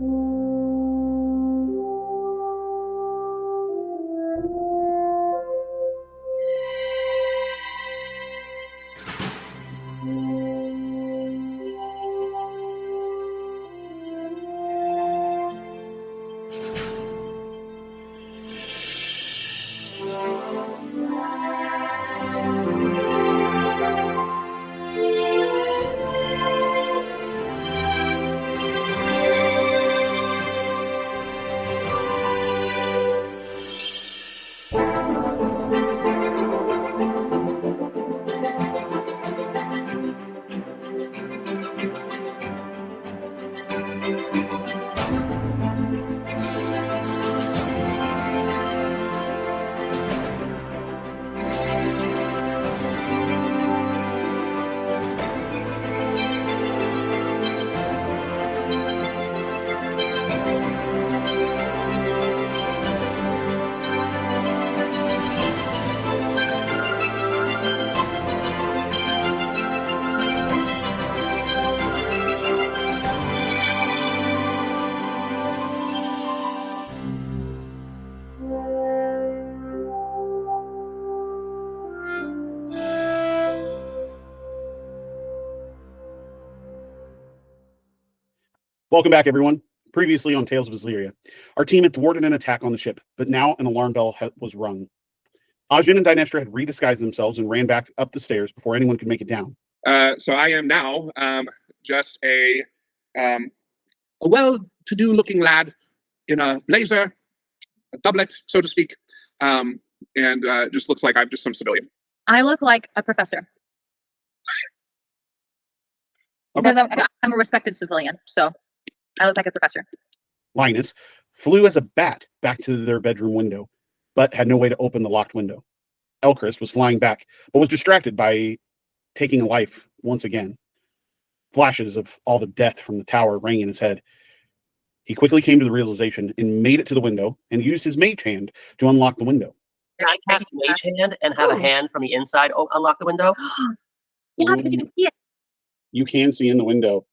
Welcome back, everyone. Previously on Tales of Aslyria, our team had thwarted an attack on the ship, but now an alarm bell was rung. Ajin and Dynestra had redisguised themselves and ran back up the stairs before anyone could make it down. So I am now just a well-to-do looking lad in a blazer, a doublet, so to speak, and just looks like I'm just some civilian. I look like a professor. Okay. Because I'm a respected civilian, so I look like a professor. Linus flew as a bat back to their bedroom window, but had no way to open the locked window. Elchrist was flying back, but was distracted by taking a life once again. Flashes of all the death from the tower rang in his head. He quickly came to the realization and made it to the window and used his mage hand to unlock the window. Can I cast Mage Hand and have a hand from the inside unlock the window? Yeah, because you can see it. You can see in the window.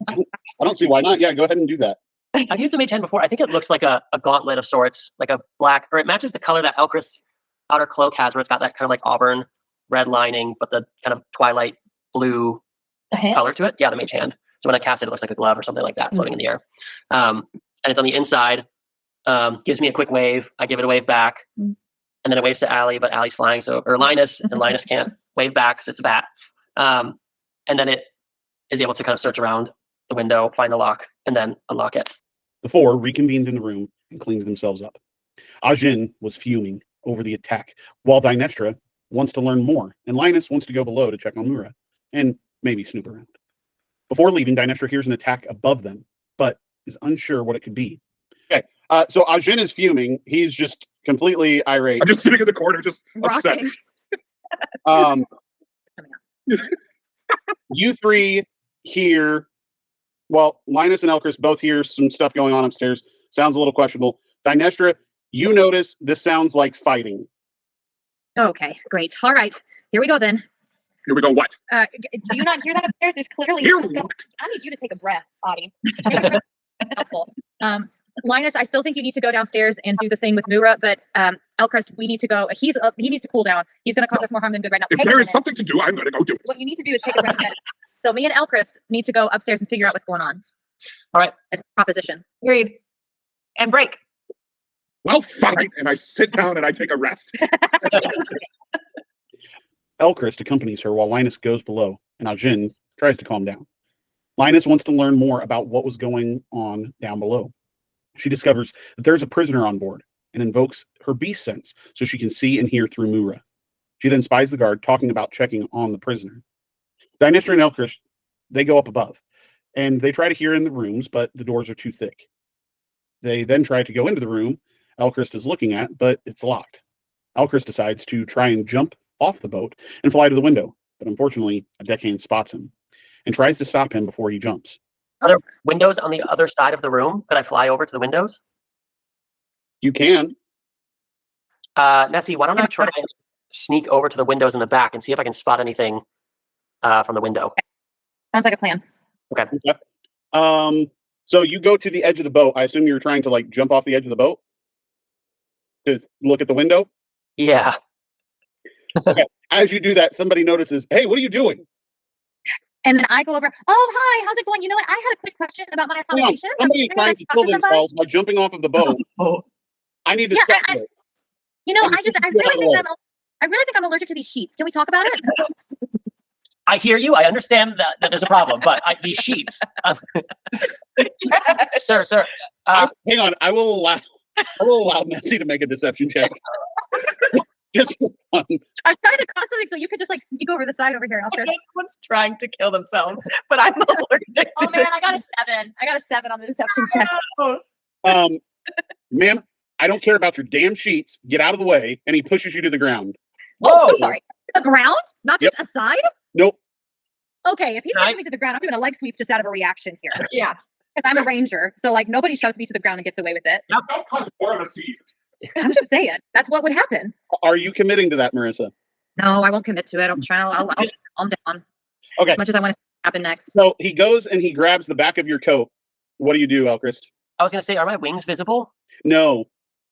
I don't see why not. Yeah, go ahead and do that. I've used the Mage Hand before. I think it looks like a gauntlet of sorts, like a black, or it matches the color that Elchrist's outer cloak has, where it's got that kind of like auburn red lining, but the kind of twilight blue color to it. Yeah, the Mage Hand. So when I cast it, it looks like a glove or something like that floating in the air. And it's on the inside. Gives me a quick wave. I give it a wave back. And then it waves to Allie, but Allie's flying, or Linus, and Linus can't wave back because it's a bat. And then it is able to kind of search around the window, find the lock, and then unlock it. The four reconvened in the room and cleaned themselves up. Ajin was fuming over the attack, while Dynestra wants to learn more, and Linus wants to go below to check on Mura, and maybe snoop around. Before leaving, Dynestra hears an attack above them, but is unsure what it could be. Okay, so Ajin is fuming. He's just completely irate. I'm just sitting in the corner, just upset. You three hear, well, Linus and Elchrist both hear some stuff going on upstairs. Sounds a little questionable. Dynestra, you notice this sounds like fighting. Okay, great. All right, here we go then. Here we go. What? Do you not hear that upstairs? There's clearly. Here what? I need you to take a breath, Audie. Helpful. Linus, I still think you need to go downstairs and do the thing with Mura, but Elchrist, we need to go. He needs to cool down. He's going to cause us more harm than good right now. If there is something to do, I'm going to go do it. What you need to do is take a breath. So me and Elchrist need to go upstairs and figure out what's going on. All right. As a proposition. Agreed. And break. Well, fine. And I sit down and I take a rest. Elchrist accompanies her while Linus goes below, and Ajin tries to calm down. Linus wants to learn more about what was going on down below. She discovers that there's a prisoner on board and invokes her beast sense so she can see and hear through Mura. She then spies the guard talking about checking on the prisoner. Dynestra and Elchrist, they go up above, and they try to hear in the rooms, but the doors are too thick. They then try to go into the room Elchrist is looking at, but it's locked. Elchrist decides to try and jump off the boat and fly to the window, but unfortunately, a deckhand spots him and tries to stop him before he jumps. Are there windows on the other side of the room? Could I fly over to the windows? You can. Nessie, why don't I try and sneak over to the windows in the back and see if I can spot anything from the window? Sounds like a plan. Okay. So you go to the edge of the boat. I assume you're trying to like jump off the edge of the boat to look at the window. Yeah. As you do that, somebody notices, hey, what are you doing? And then I go over, oh, hi, how's it going? You know what? I had a quick question about my Hold on. accommodations. Somebody is trying to kill themselves by jumping off of the boat. Oh, I need to Yeah, stop I- this. You know, I'm I just really get out of the think way. I really think I'm allergic to these sheets. Can we talk about it? I hear you. I understand that there's a problem, but these sheets, sir. Hang on. I will allow Nessie to make a deception check. Just for fun. I'm trying to cause something so you could just like sneak over the side over here. Chris. someone's trying to kill themselves, but I'm allergic Oh to man, I got a 7. I got a 7 on the deception check. this. Ma'am, I don't care about your damn sheets. Get out of the way. And he pushes you to the ground. Oh, Whoa. so sorry. The ground, not just aside. Nope. Okay, if he's Can I- pushing me to the ground, I'm doing a leg sweep just out of a reaction here. Yeah. Because I'm a ranger, so like nobody shoves me to the ground and gets away with it. Don't cause more of a scene. I'm just saying that's what would happen. Are you committing to that, Marissa? No, I won't commit to it. I'm trying to. I'll calm down. Okay. As much as I want to see what happen next. So he goes and he grabs the back of your coat. What do you do, Elchrist? I was gonna say, are my wings visible? No,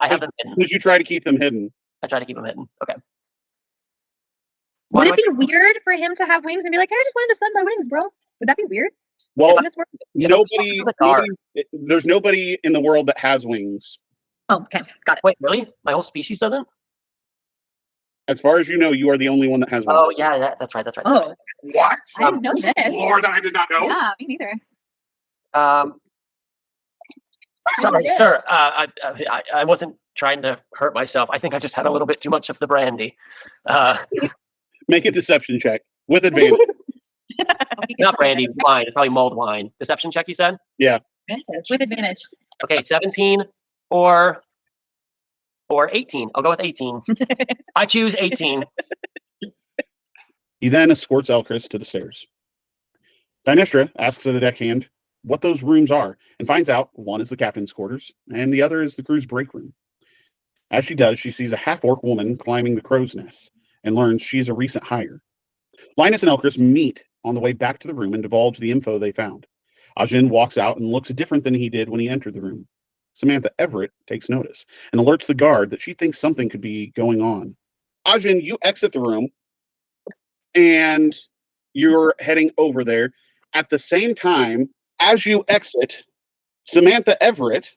I have them hidden. because you try to keep them hidden. I try to keep them hidden. Okay. Why Would do it be weird for him to have wings and be like, "Hey, I just wanted to sun my wings, bro"? Would that be weird? Well, In this world? nobody, there's nobody in the world that has wings. Oh, okay, got it. Wait, really? My whole species doesn't? As far as you know, you are the only one that has wings. Oh yeah, that's right. Oh, What? I didn't know this. Lord, I did not know. Yeah, me neither. Sorry, Yes. sir. I wasn't trying to hurt myself. I think I just had a little bit too much of the brandy. Make a deception check with advantage. Not brandy, wine. It's probably mulled wine. Deception check, you said? With advantage. Okay, 17 or 18. I'll go with 18. I choose 18. He then escorts Elchrist to the stairs. Dynastra asks of the deckhand what those rooms are and finds out one is the captain's quarters and the other is the crew's break room. As she does, she sees a half-orc woman climbing the crow's nest and learns she's a recent hire. Linus and Elchrist meet on the way back to the room and divulge the info they found. Ajin walks out and looks different than he did when he entered the room. Samantha Everett takes notice and alerts the guard that she thinks something could be going on. Ajin, you exit the room and you're heading over there. At the same time, as you exit, Samantha Everett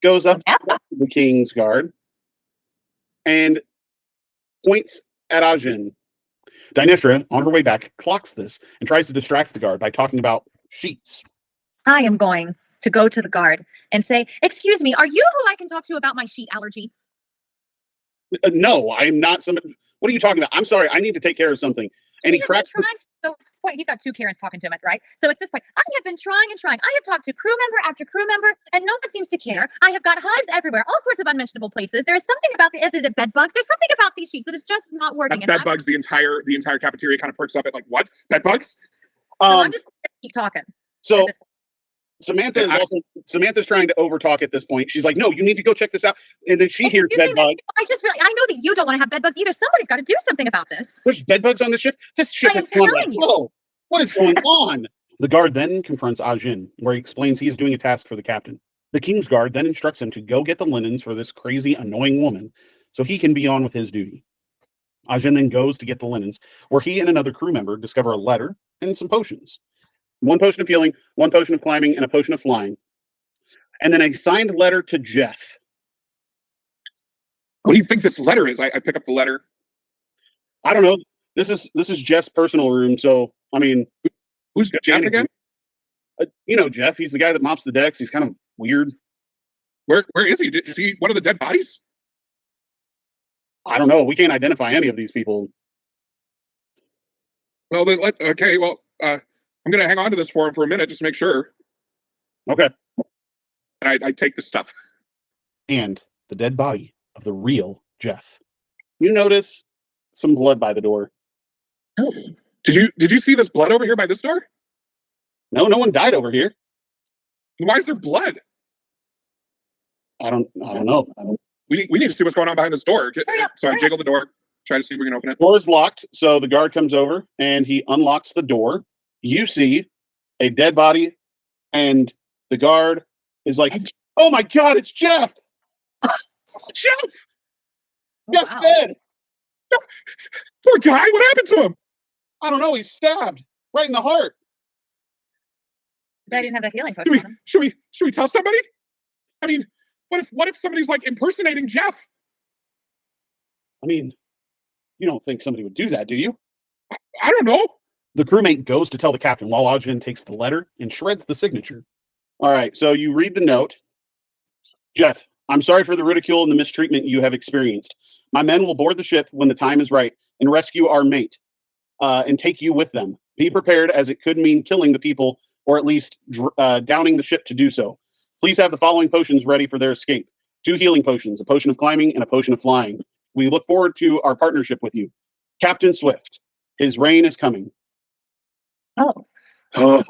goes up to the King's Guard and points at Ajin. Dynastra, on her way back, clocks this and tries to distract the guard by talking about sheets. I am going to go to the guard and say, "Excuse me, are you who I can talk to about my sheet allergy?" No, I'm not somebody. What are you talking about? I'm sorry, I need to take care of something. And he have been cracks. trying to, so point, he's got 2 Karens talking to him, right? So at this point, I have been trying and trying. I have talked to crew member after crew member, and no one seems to care. I have got hives everywhere, all sorts of unmentionable places. There is something about is it bed bugs? There's something about these sheets that is just not working. Bed bugs. The entire cafeteria kind of perks up at like, what? Bed bugs? So I'm just gonna keep talking. So at this point. Samantha's trying to overtalk at this point. She's like, "No, you need to go check this out." And then she hears Excuse bed me, bugs. I know that you don't want to have bed bugs either. Somebody's got to do something about this. There's bed bugs on the ship. This ship I am is going telling like, you. whoa, what is going on? The guard then confronts Ajin, where he explains he is doing a task for the captain. The King's Guard then instructs him to go get the linens for this crazy, annoying woman so he can be on with his duty. Ajin then goes to get the linens, where he and another crew member discover a letter and some potions. 1 potion of healing, 1 potion of climbing, and a potion of flying. And then a signed letter to Jeff. What do you think this letter is? I pick up the letter. I don't know. This is Jeff's personal room, so I mean, Who's Jeff again? you know Jeff. He's the guy that mops the decks. He's kind of weird. Where is he? Is he one of the dead bodies? I don't know. We can't identify any of these people. Well, then okay. Well, I'm gonna hang on to this for him for a minute just to make sure. Okay. And I take the stuff. And the dead body of the real Jeff. You notice some blood by the door. Did you see this blood over here by this door? No one died over here. Why is there blood? I don't know. We need to see what's going on behind this door. So I jiggle the door, try to see if we can open it. Door is locked, so the guard comes over and he unlocks the door. You see a dead body and The guard is like, And- "Oh my God, it's Jeff! Jeff, Oh, Jeff's wow. dead! poor guy. What happened to him? I don't know. He's stabbed right in the heart." I didn't have that healing potion on him. Should we tell somebody? I mean, what if somebody's like impersonating Jeff? I mean, you don't think somebody would do that, do you? I don't know. The crewmate goes to tell the captain while Ajin takes the letter and shreds the signature. All right, so you read the note. Jeff, I'm sorry for the ridicule and the mistreatment you have experienced. My men will board the ship when the time is right and rescue our mate and take you with them. Be prepared, as it could mean killing the people or at least downing the ship to do so. Please have the following potions ready for their escape. 2 healing potions, a potion of climbing and a potion of flying. We look forward to our partnership with you. Captain Swift, his reign is coming. Oh. Oh.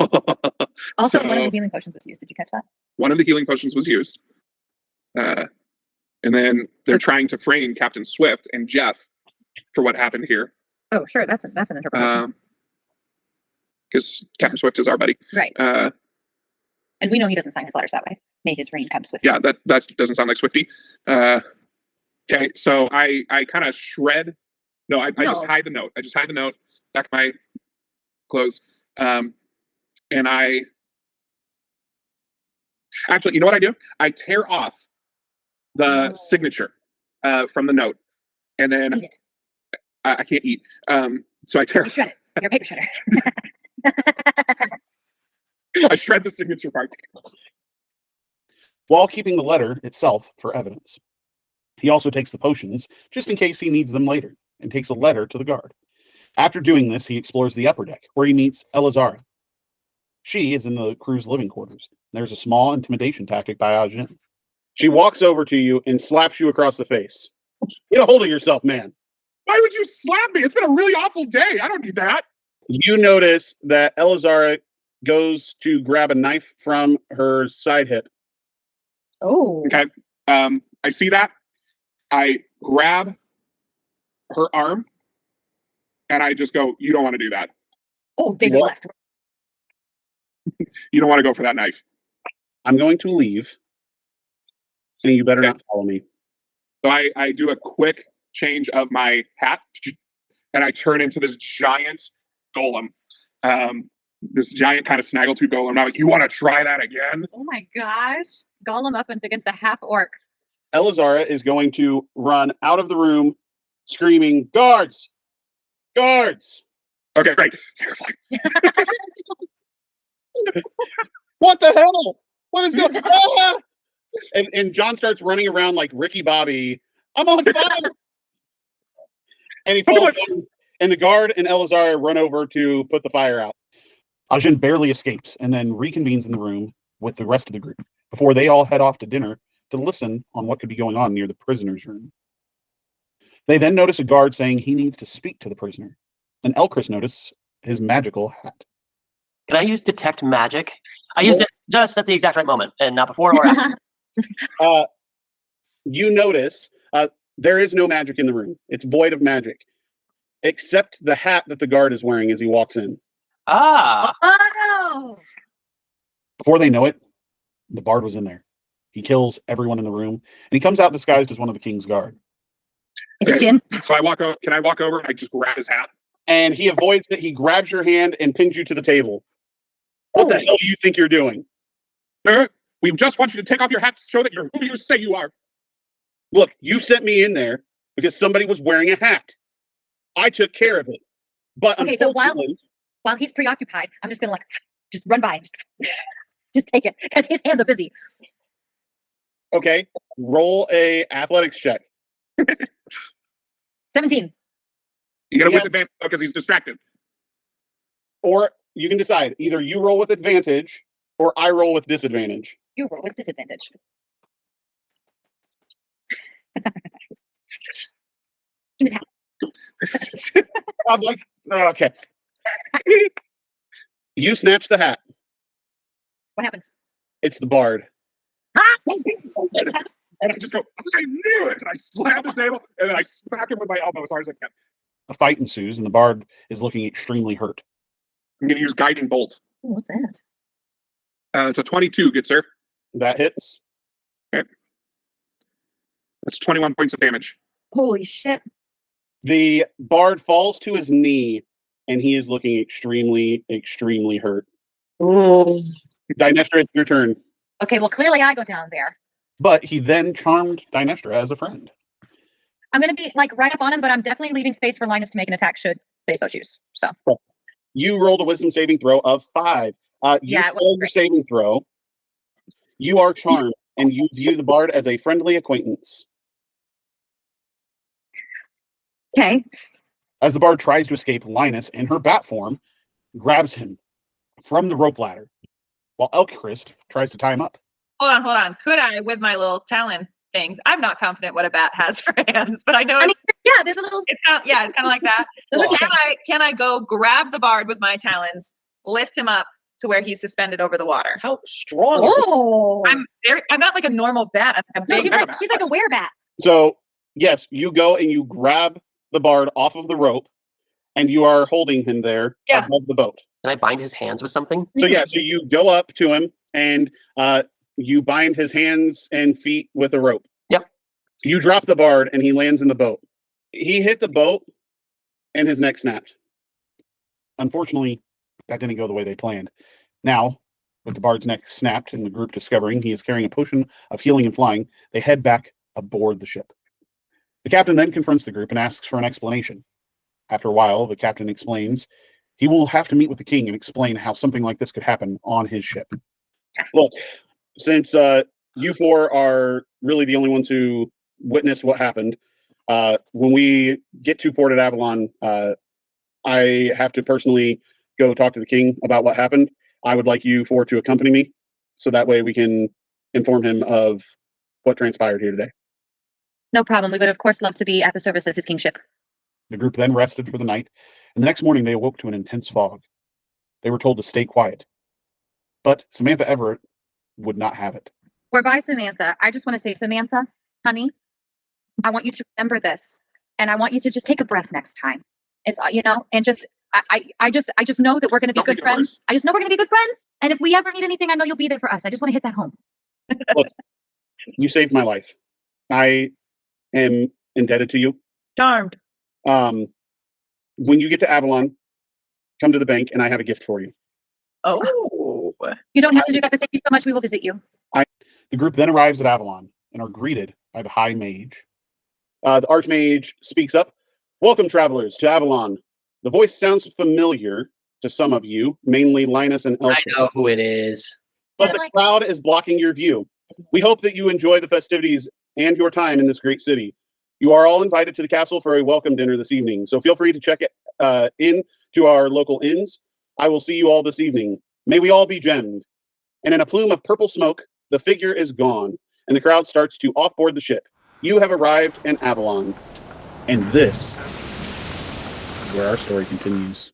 Also, So- one of the healing potions was used. Did you catch that? One of the healing potions was used. And then they're trying to frame Captain Swift and Jeff for what happened here. Oh, sure. That's an interpretation. Because Captain Swift is our buddy. Right. And we know he doesn't sign his letters that way. May his reign come swiftly. Yeah, that doesn't sound like Swifty. Okay, so I kind of shred. No, I just No. hide the note. I just hide the note back of my clothes. And I actually, you know what I do? I tear off the Oh. signature from the note, and then Eat it. I can't eat. So I tear. You shred it. You're a paper shredder. I shred the signature part. While keeping the letter itself for evidence. He also takes the potions, just in case he needs them later, and takes a letter to the guard. After doing this, he explores the upper deck, where he meets Elizara. She is in the crew's living quarters. There's a small intimidation tactic by Ajin. She walks over to you and slaps you across the face. Get a hold of yourself, man. Why would you slap me? It's been a really awful day. I don't need that. You notice that Elizara goes to grab a knife from her side hip. Oh. Okay. I see that. I grab her arm and I just go, "You don't want to do that. Oh, David What? left. You don't want to go for that knife." I'm going to leave, and you better not follow me. So I do a quick change of my hat and I turn into this giant golem. This giant kind of snaggletooth golem. And I'm like, "You want to try that again?" Oh my gosh. Gollum up against a half orc. Elizara is going to run out of the room screaming, "Guards! Guards!" Okay, great. Terrifying. What the hell? What is going on? And John starts running around like Ricky Bobby. I'm on fire! And he falls down, and the guard and Elizara run over to put the fire out. Ajin barely escapes and then reconvenes in the room with the rest of the group before they all head off to dinner to listen on what could be going on near the prisoner's room. They then notice a guard saying he needs to speak to the prisoner. And Elchris notices his magical hat. Can I use detect magic? I used it just at the exact right moment, and not before or after. You notice there is no magic in the room. It's void of magic, except the hat that the guard is wearing as he walks in. Ah, Oh. Before they know it, the bard was in there. He kills everyone in the room, and he comes out disguised as one of the king's guard. Is it Jin? So I walk over. Can I walk over and I just grab his hat? And he avoids it. He grabs your hand and pins you to the table. What the hell do you think you're doing? Sir, we just want you to take off your hat to show that you're who you say you are. Look, you sent me in there because somebody was wearing a hat. I took care of it. But Okay, so unfortunately, While he's preoccupied, I'm just gonna just run by and just take it because his hands are busy. okay, roll a athletics check. 17. You get a Yes. with advantage because he's distracted. Or you can decide. Either you roll with advantage or I roll with disadvantage. You roll with disadvantage. Give me that. I'm like, okay. You snatch the hat. What happens? It's the bard. And I just go, "I knew it!" And I slam the table and then I smack him with my elbow as hard as I can. A fight ensues, and the bard is looking extremely hurt. I'm going to use Guiding Bolt. Ooh, what's that? It's a 22, good sir. That hits. That's 21 points of damage. Holy shit. The bard falls to his knee, and he is looking extremely, extremely hurt. Ooh. Dynestra, it's your turn. Okay, well, clearly I go down there. But he then charmed Dynestra as a friend. I'm going to be like right up on him, but I'm definitely leaving space for Linus to make an attack should they so choose. So You rolled a wisdom saving throw of 5. You Yeah, it was failed your great. saving throw. You are charmed, and you view the bard as a friendly acquaintance. okay. As the bard tries to escape, Linus, in her bat form, grabs him from the rope ladder, while Elkrist tries to tie him up. Hold on. Could I, with my little talon things? I'm not confident what a bat has for hands, but I know I mean, it's yeah, there's a little. it's kind of like that. Well, Can I go grab the bard with my talons, lift him up to where he's suspended over the water? How strong is this? Oh. I'm not like a normal bat. I'm No, big. she's like a werebat. So, yes, you go and you grab the bard off of the rope, and you are holding him there Yeah. above the boat. Can I bind his hands with something? So you go up to him and you bind his hands and feet with a rope. Yep. You drop the bard and he lands in the boat. He hit the boat and his neck snapped. Unfortunately, that didn't go the way they planned. Now, with the bard's neck snapped and the group discovering he is carrying a potion of healing and flying, they head back aboard the ship. The captain then confronts the group and asks for an explanation. After a while, the captain explains he will have to meet with the king and explain how something like this could happen on his ship. Look, since you four are really the only ones who witnessed what happened, when we get to Port at Avalon, I have to personally go talk to the king about what happened. I would like you four to accompany me, so that way we can inform him of what transpired here today. No problem. We would, of course, love to be at the service of his kingship. The group then rested for the night, and the next morning they awoke to an intense fog. They were told to stay quiet, but Samantha Everett would not have it. We're by Samantha. I just want to say, Samantha, honey, I want you to remember this, and I want you to just take a breath next time. It's and just I just know that we're going to be good friends. I just know we're going to be good friends, and if we ever need anything, I know you'll be there for us. I just want to hit that home. Look, you saved my life. I am indebted to you. Charmed. When you get to Avalon, come to the bank, and I have a gift for you. Oh. You don't have to do that, but thank you so much. We will visit you. The group then arrives at Avalon and are greeted by the High Mage. The Archmage speaks up. Welcome, travelers, to Avalon. The voice sounds familiar to some of you, mainly Linus and Elfrid. I know who it is. But the crowd is blocking your view. We hope that you enjoy the festivities and your time in this great city. You are all invited to the castle for a welcome dinner this evening, so feel free to check in to our local inns. I will see you all this evening. May we all be gemmed. And in a plume of purple smoke, the figure is gone, and the crowd starts to offboard the ship. You have arrived in Avalon, and this is where our story continues.